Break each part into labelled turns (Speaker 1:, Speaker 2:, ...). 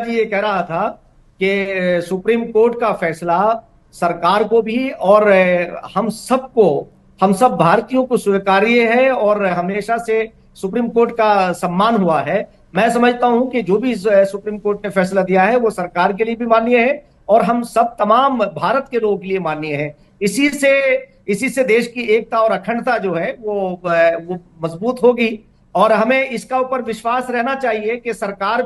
Speaker 1: जी ये कह रहा था कि सुप्रीम कोर्ट का फैसला सरकार को भी और हम सब भारतीयों को स्वीकार्य है और हमेशा से सुप्रीम कोर्ट का सम्मान हुआ है। मैं समझता हूं कि जो भी सुप्रीम कोर्ट ने फैसला दिया है वो सरकार के लिए भी मान्य है और हम सब तमाम भारत के लोगों के लिए मान्य है। इसी से देश की एकता और अखंडता जो है वो मजबूत होगी। और हमें इसका ऊपर विश्वास रहना चाहिए कि सरकार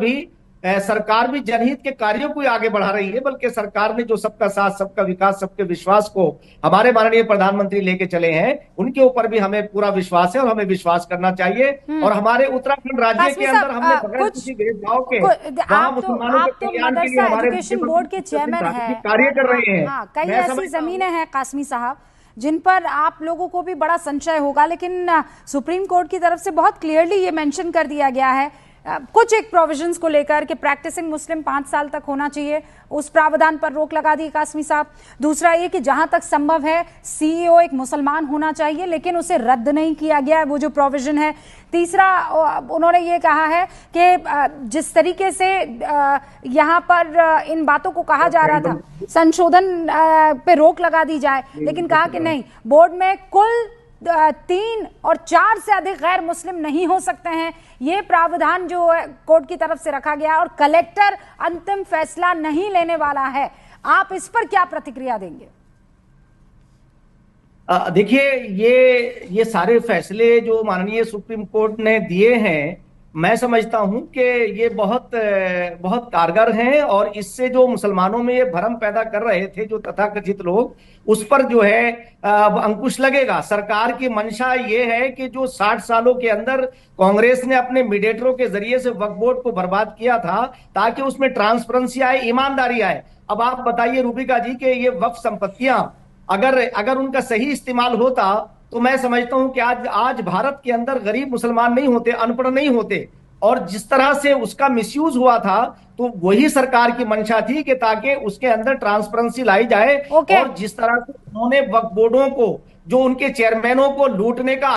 Speaker 1: भी जनहित के कार्यों को आगे बढ़ा रही है, बल्कि सरकार ने जो सबका साथ सबका विकास सबके विश्वास को हमारे माननीय प्रधानमंत्री लेके चले हैं, उनके ऊपर भी हमें पूरा विश्वास है और हमें विश्वास करना चाहिए। और हमारे उत्तराखंड राज्य
Speaker 2: कासमी
Speaker 1: के अंदर
Speaker 2: साहब,
Speaker 1: हमने बगैर किसी भेदभाव के वहां मुसलमानों के
Speaker 2: आप तो
Speaker 1: कल्याण के लिए
Speaker 2: मदरसा
Speaker 1: हमारे
Speaker 2: एजुकेशन बोर्ड के चेयरमैन हैं
Speaker 1: कार्य
Speaker 2: और
Speaker 1: कर रहे हैं।
Speaker 2: हाँ, कई
Speaker 1: मैं
Speaker 2: ऐसी
Speaker 1: समझता हूं
Speaker 2: जमीनें हैं कासमी साहब जिन पर आप लोगों को भी बड़ा संशय होगा, लेकिन सुप्रीम कोर्ट की तरफ से बहुत क्लियरली ये मेंशन कर दिया गया है कुछ एक प्रोविजंस को लेकर कि प्रैक्टिसिंग मुस्लिम 5 साल तक होना चाहिए, उस प्रावधान पर रोक लगा दी कासमी साहब। दूसरा ये कि जहां तक संभव है सीईओ एक मुसलमान होना चाहिए, लेकिन उसे रद्द नहीं किया गया है वो जो प्रोविजन है। तीसरा उन्होंने ये कहा है कि जिस तरीके से यहाँ पर इन बातों को कहा जा रहा था संशोधन पे रोक लगा दी जाए, लेकिन कहा कि नहीं, बोर्ड में कुल 3 और 4 से अधिक गैर मुस्लिम नहीं हो सकते हैं। ये प्रावधान जो कोर्ट की तरफ से रखा गया और कलेक्टर अंतिम फैसला नहीं लेने वाला है। आप इस पर क्या प्रतिक्रिया देंगे?
Speaker 1: देखिए, ये सारे फैसले जो माननीय सुप्रीम कोर्ट ने दिए हैं, मैं समझता हूं कि ये बहुत कारगर हैं और इससे जो मुसलमानों में ये भ्रम पैदा कर रहे थे जो तथाकथित लोग, उस पर जो है अब अंकुश लगेगा। सरकार की मंशा ये है कि जो 60 सालों के अंदर कांग्रेस ने अपने मीडिएटरों के जरिए से वक्फ बोर्ड को बर्बाद किया था ताकि उसमें ट्रांसपेरेंसी आए, ईमानदारी आए। अब आप बताइए रूबिका जी कि ये वक्फ संपत्तियां अगर अगर उनका सही इस्तेमाल होता तो मैं समझता हूं कि आज आज भारत के अंदर गरीब मुसलमान नहीं होते, अनपढ़ नहीं होते। और जिस तरह से उसका मिसयूज हुआ था, तो वही सरकार की मंशा थी कि ताकि उसके अंदर ट्रांसपेरेंसी लाई जाए।
Speaker 2: ओके।
Speaker 1: और जिस तरह से उन्होंने वक्फ बोर्डों को, जो उनके चेयरमैनों को लूटने का